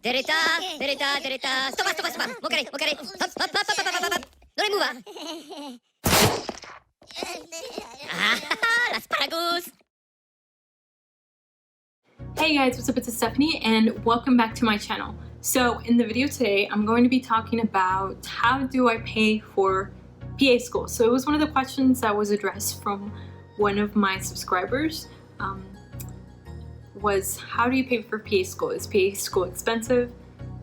Dereta, dereta, dereta. Stop, stop, stop. Okay, okay. Hop, hop, hop, hop, hop, hop, hop. No le mueva. Asparagus. Hey guys, what's up? It's Stephanie and welcome back to my channel. So in the video today, I'm going to be talking about how do I pay for PA school. So it was one of the questions that was addressed from one of my subscribers. Was how do you pay for PA school? Is PA school expensive?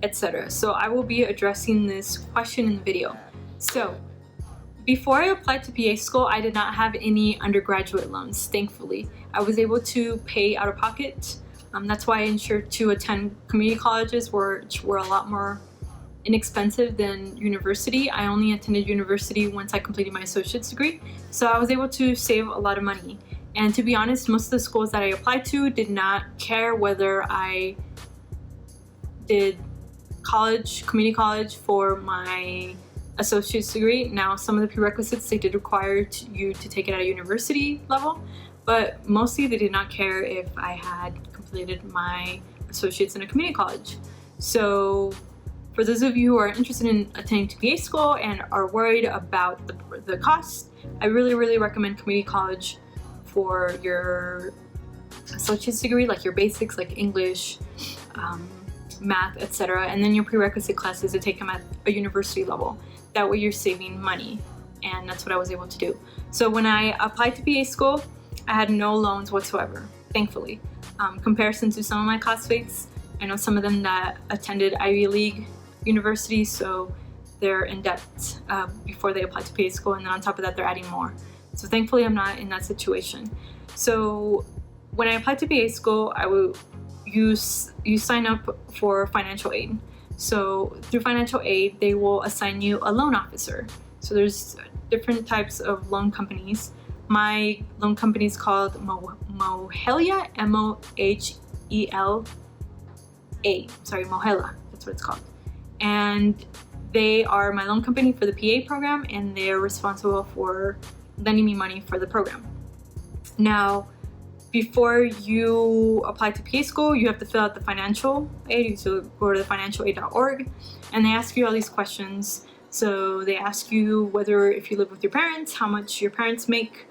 Etc. So I will be addressing this question in the video. So before I applied to PA school, I did not have any undergraduate loans, thankfully. I was able to pay out of pocket. That's why I ensured to attend community colleges, which were a lot more inexpensive than university. I only attended university once I completed my associate's degree. So I was able to save a lot of money. And to be honest, most of the schools that I applied to did not care whether I did college, community college for my associate's degree. Now, some of the prerequisites, they did require you to take it at a university level, but mostly they did not care if I had completed my associates in a community college. So for those of you who are interested in attending to PA school and are worried about the cost, I really recommend community college for your associate's degree, like your basics like English, math, etc. And then your prerequisite classes to take them at a university level. That way you're saving money, and that's what I was able to do. So when I applied to PA school, I had no loans whatsoever, thankfully. Comparison to some of my classmates, I know some of them that attended Ivy League universities, so they're in debt before they apply to PA school, and then on top of that they're adding more. So thankfully I'm not in that situation. So when I applied to PA school, you sign up for financial aid. So through financial aid, they will assign you a loan officer. So there's different types of loan companies. My loan company is called Mohela, M-O-H-E-L-A. Sorry, Mohela, that's what it's called. And they are my loan company for the PA program, and they're responsible for lending me money for the program. Now, before you apply to PA school, you have to fill out the financial aid. You have to go to the financialaid.org, and they ask you all these questions. So they ask you whether, if you live with your parents, how much your parents make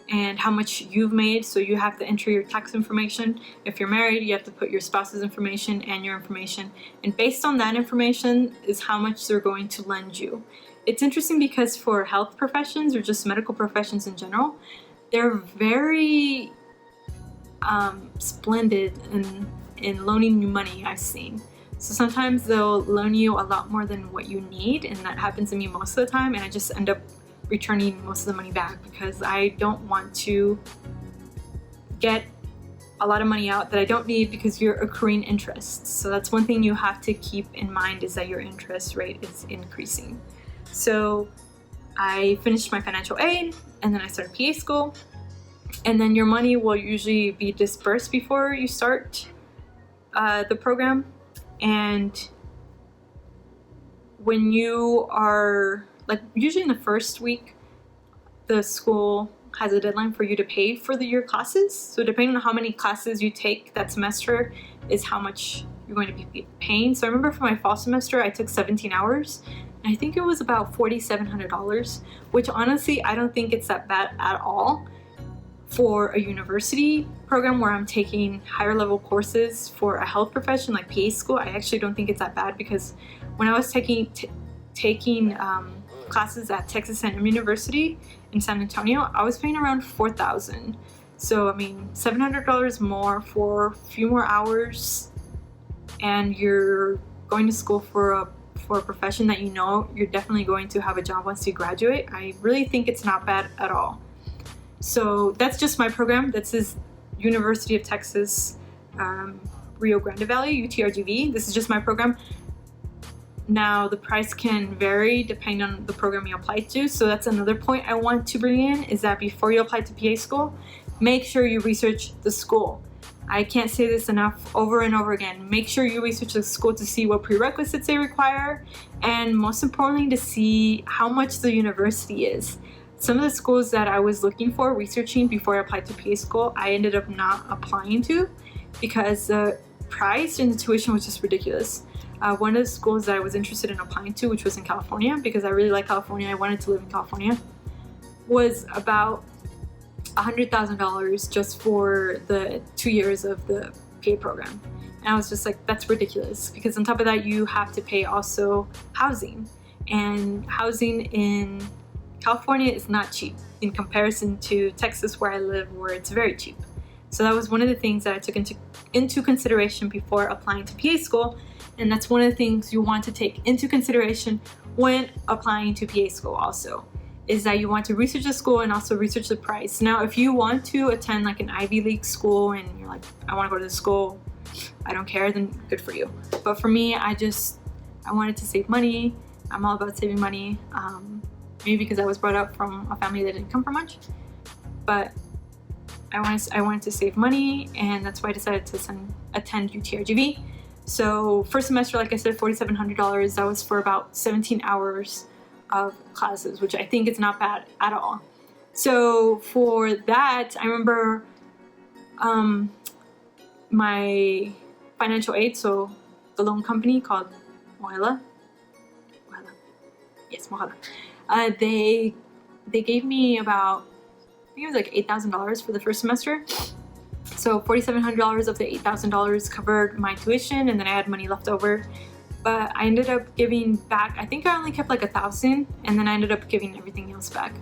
and how much you've made. So you have to enter your tax information. If you're married, you have to put your spouse's information and your information. And based on that information is how much they're going to lend you. It's interesting because for health professions or just medical professions in general, they're very splendid in loaning you money, I've seen. So sometimes they'll loan you a lot more than what you need, and that happens to me most of the time, and I just end up returning most of the money back because I don't want to get a lot of money out that I don't need because you're accruing interest. So that's one thing you have to keep in mind, is that your interest rate is increasing. So I finished my financial aid, and then I started PA school, and then your money will usually be dispersed before you start the program. And when you are, like, usually in the first week, the school has a deadline for you to pay for your classes. So depending on how many classes you take that semester is how much you're going to be paying. So I remember for my fall semester, I took 17 hours. I think it was about $4,700, which honestly, I don't think it's that bad at all for a university program where I'm taking higher level courses for a health profession like PA school. I actually don't think it's that bad, because when I was taking classes at Texas A&M University in San Antonio, I was paying around $4,000. So I mean, $700 more for a few more hours, and you're going to school for a profession that you know you're definitely going to have a job once you graduate. I really think it's not bad at all. So that's just my program. This is University of Texas, Rio Grande Valley, UTRGV. This is just my program. Now, the price can vary depending on the program you apply to. So that's another point I want to bring in, is that before you apply to PA school, make sure you research the school. I can't say this enough over and over again. Make sure you research the school to see what prerequisites they require, and most importantly, to see how much the university is. Some of the schools that I was looking for, researching before I applied to PA school, I ended up not applying to because the price and the tuition was just ridiculous. One of the schools that I was interested in applying to, which was in California, because I really like California, I wanted to live in California, was about $100,000 just for the 2 years of the PA program. And I was just like, that's ridiculous, because on top of that you have to pay also housing, and housing in California is not cheap in comparison to Texas where I live, where it's very cheap. So that was one of the things that I took into consideration before applying to PA school, and that's one of the things you want to take into consideration when applying to PA school also, is that you want to research the school and also research the price. Now, if you want to attend like an Ivy League school and you're like, I want to go to the school, I don't care, then good for you. But for me, I wanted to save money. I'm all about saving money. Maybe because I was brought up from a family that didn't come from much, but I wanted to save money, and that's why I decided to attend UTRGV. So first semester, like I said, $4,700. That was for about 17 hours of classes, which I think is not bad at all. So for that, I remember my financial aid, so the loan company called Mohela. Yes, Mohela. They gave me about, I think it was like $8,000 for the first semester. So $4,700 of the $8,000 covered my tuition, and then I had money left over. But I ended up giving back, I think I only kept like $1,000, and then I ended up giving everything else back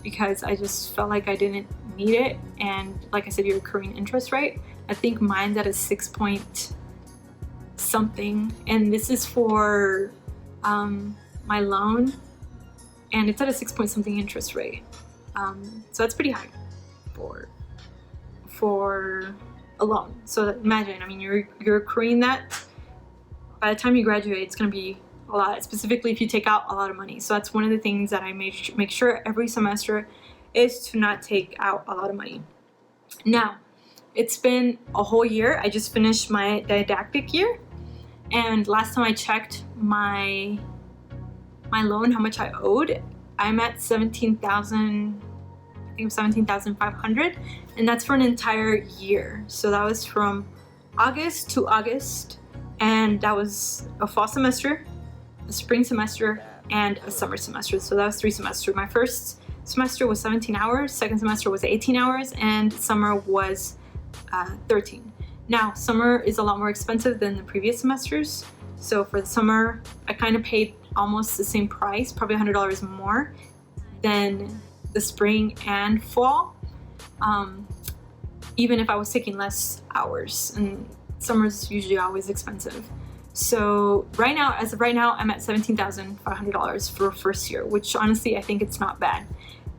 because I just felt like I didn't need it. And like I said, your accruing interest rate, I think mine's at a 6 point something, and this is for my loan, and it's at a 6 point something interest rate. So that's pretty high for a loan. So imagine, I mean, you're accruing that. By the time you graduate, it's going to be a lot, specifically if you take out a lot of money. So that's one of the things that I make sure every semester is to not take out a lot of money. Now, it's been a whole year. I just finished my didactic year, and last time I checked my loan, how much I owed, I'm at $17,000. I think $17,500, and that's for an entire year. So that was from August to August, and that was a fall semester, a spring semester, and a summer semester. So that was 3 semesters. My first semester was 17 hours, second semester was 18 hours, and summer was 13. Now, summer is a lot more expensive than the previous semesters. So for the summer, I kind of paid almost the same price, probably $100 more than the spring and fall, even if I was taking less hours, and summer's usually always expensive. So right now, as of right now, I'm at $17,500 for first year, which honestly I think it's not bad.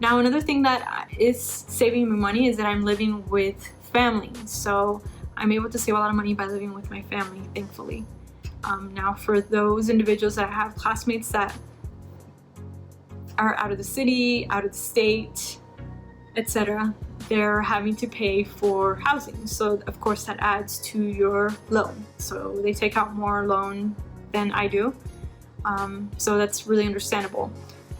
Now, another thing that is saving me money is that I'm living with family, so I'm able to save a lot of money by living with my family, thankfully. Now, for those individuals that have classmates that are out of the city, out of the state, etc., they're having to pay for housing. So of course that adds to your loan. So they take out more loan than I do. So that's really understandable.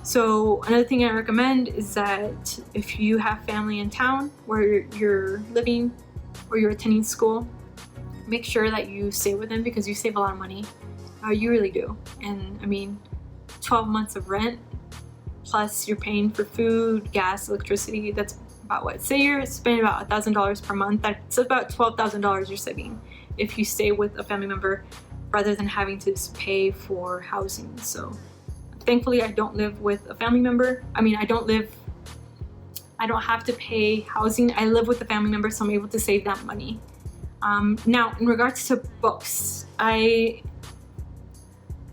So another thing I recommend is that if you have family in town where you're living or you're attending school, make sure that you stay with them because you save a lot of money. You really do. And I mean, 12 months of rent, plus you're paying for food, gas, electricity, that's about what? Say you're spending about $1,000 per month, that's about $12,000 you're saving if you stay with a family member rather than having to pay for housing. So thankfully I don't live with a family member. I mean, I don't have to pay housing. I live with a family member, so I'm able to save that money. Now, in regards to books, I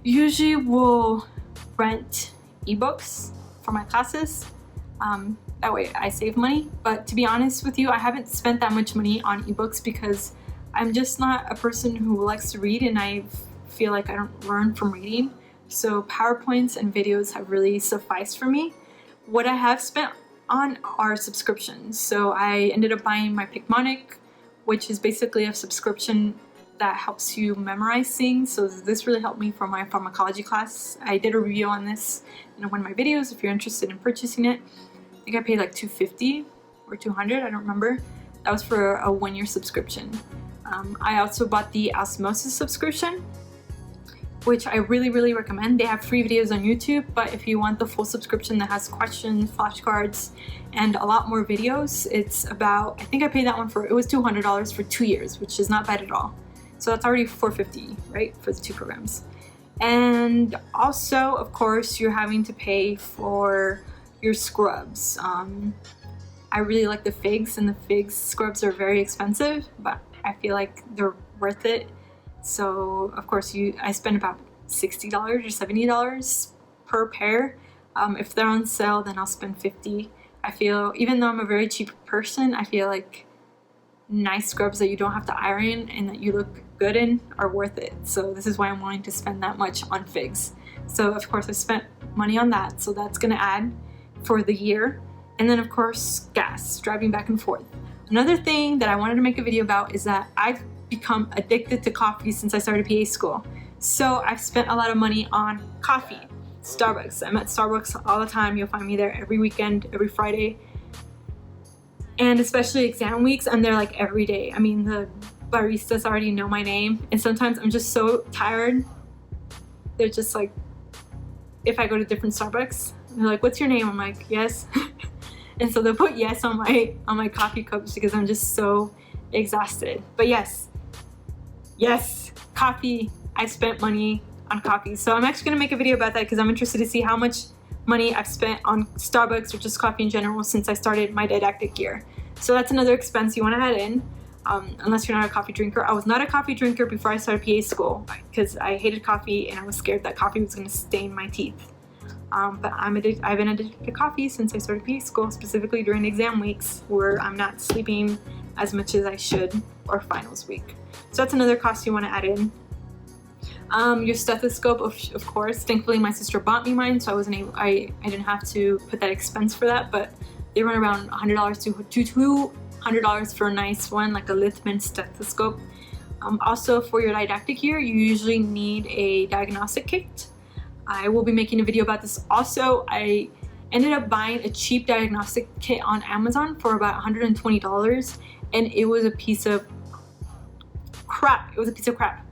usually will rent ebooks for my classes. That way I save money. But to be honest with you, I haven't spent that much money on ebooks because I'm just not a person who likes to read, and I feel like I don't learn from reading. So PowerPoints and videos have really sufficed for me. What I have spent on are subscriptions. So I ended up buying my Picmonic, which is basically a subscription that helps you memorize things. So this really helped me for my pharmacology class. I did a review on this in one of my videos if you're interested in purchasing it. I think I paid like $250 or $200, I don't remember. That was for a 1-year subscription. I also bought the Osmosis subscription, which I really recommend. They have free videos on YouTube, but if you want the full subscription that has questions, flashcards, and a lot more videos, it's about, I think I paid that one for, it was $200 for 2 years, which is not bad at all. So that's already $450, right, for the 2 programs. And also, of course, you're having to pay for your scrubs. I really like the figs, and the figs scrubs are very expensive, but I feel like they're worth it. So of course I spend about $60 or $70 per pair. If they're on sale, then I'll spend $50. I feel, even though I'm a very cheap person, I feel like nice scrubs that you don't have to iron and that you look good in are worth it. So this is why I'm willing to spend that much on figs. So of course I spent money on that, so that's gonna add for the year. And then of course gas, driving back and forth. Another thing that I wanted to make a video about is that I've become addicted to coffee since I started PA school. So I've spent a lot of money on coffee. Starbucks. I'm at Starbucks all the time. You'll find me there every weekend, every Friday. And especially exam weeks, I'm there like every day. I mean, the baristas already know my name, and sometimes I'm just so tired. They're just like, if I go to different Starbucks, they're like, "What's your name?" I'm like, "Yes." And so they'll put yes on my coffee cups because I'm just so exhausted. But yes, coffee. I spent money on coffee. So I'm actually gonna make a video about that because I'm interested to see how much money I've spent on Starbucks or just coffee in general since I started my didactic year. So that's another expense you want to add in, unless you're not a coffee drinker. I was not a coffee drinker before I started PA school because I hated coffee and I was scared that coffee was gonna stain my teeth. But I've been addicted to coffee since I started PA school, specifically during exam weeks where I'm not sleeping as much as I should, or finals week. So that's another cost you want to add in. Your stethoscope, of course. Thankfully, my sister bought me mine, so I didn't have to put that expense for that. But they run around $100 to $200 for a nice one, like a Littmann stethoscope. Also, for your didactic year, you usually need a diagnostic kit. I will be making a video about this. Also, I ended up buying a cheap diagnostic kit on Amazon for about $120, and it was a piece of crap. It was a piece of crap.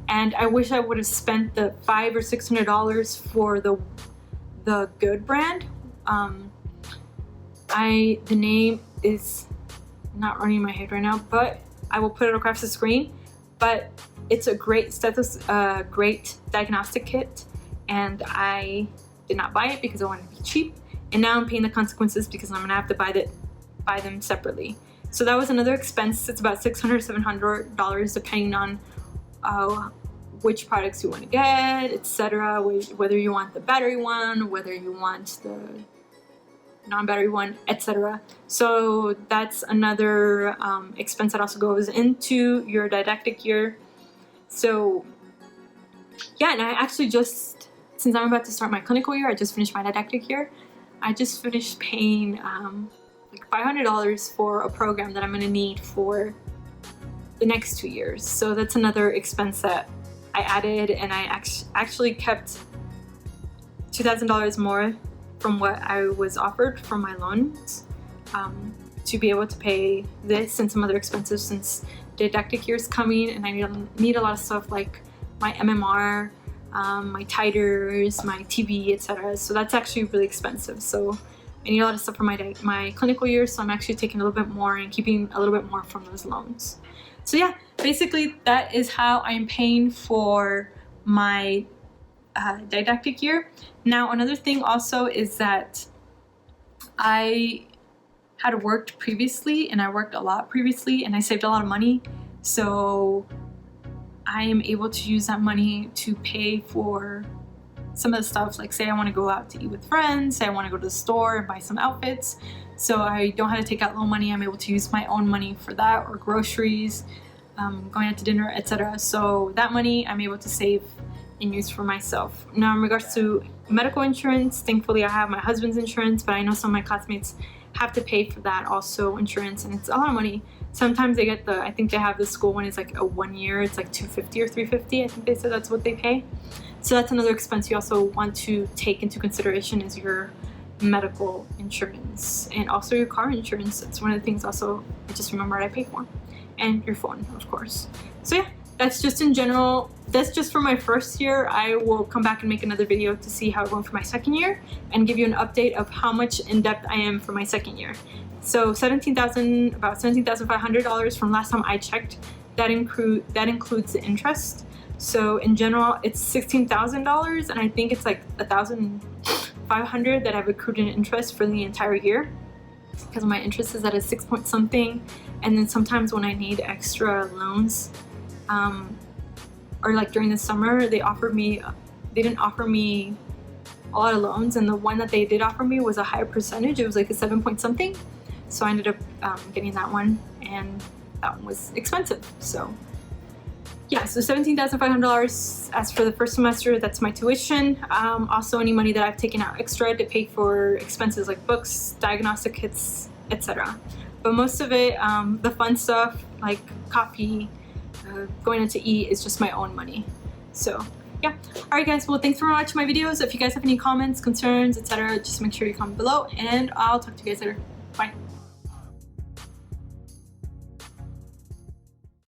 And I wish I would have spent the $500 or $600 for the good brand. The name is not running in my head right now, but I will put it across the screen. But it's a great great diagnostic kit, and I did not buy it because I wanted to be cheap. And now I'm paying the consequences because I'm gonna have to buy them separately. So that was another expense. It's about $600, $700 depending on which products you want to get, etc. Whether you want the battery one, whether you want the non-battery one, etc. So that's another expense that also goes into your didactic year. So yeah, and I actually just, since I'm about to start my clinical year, I just finished my didactic year. I just finished paying like $500 for a program that I'm going to need for the next 2 years. So that's another expense that I added, and I actually kept $2,000 more from what I was offered from my loans to be able to pay this and some other expenses since didactic year is coming, and I need a lot of stuff like my MMR, my titers, my TB, etc. So that's actually really expensive. So I need a lot of stuff for my clinical year, so I'm actually taking a little bit more and keeping a little bit more from those loans. So yeah, basically that is how I'm paying for my didactic year. Now another thing also is that I had worked previously, and I worked a lot previously, and I saved a lot of money. So I am able to use that money to pay for some of the stuff, like say I want to go out to eat with friends, say I want to go to the store and buy some outfits. So I don't have to take out loan money. I'm able to use my own money for that, or groceries, going out to dinner, etc. So that money I'm able to save and use for myself. Now in regards to medical insurance, thankfully I have my husband's insurance, but I know some of my classmates have to pay for that also, insurance, and it's a lot of money. Sometimes they get I think they have the school one is like a 1 year, it's like $250 or $350. I think they said that's what they pay. So that's another expense you also want to take into consideration, is your medical insurance, and also your car insurance. It's one of the things also I just remembered I pay for. and your phone, of course. So yeah, that's just in general. That's just for my first year. I will come back and make another video to see how it went for my second year and give you an update of how much in depth I am for my second year. So about $17,500 from last time I checked. That includes the interest. So in general, it's $16,000, and I think it's like $1,500 that I've accrued in interest for the entire year, because my interest is at a 6 point something. And then sometimes when I need extra loans, or like during the summer, they didn't offer me a lot of loans, and the one that they did offer me was a higher percentage. It was like a 7 point something. So I ended up getting that one, and that one was expensive. So yeah, so $17,500 as for the first semester. That's my tuition. Also any money that I've taken out extra to pay for expenses like books, diagnostic kits, etc. But most of it, the fun stuff like coffee, going out to eat, is just my own money. So yeah. Alright guys, well thanks for watching my videos. If you guys have any comments, concerns, etc., just make sure you comment below, and I'll talk to you guys later. Bye.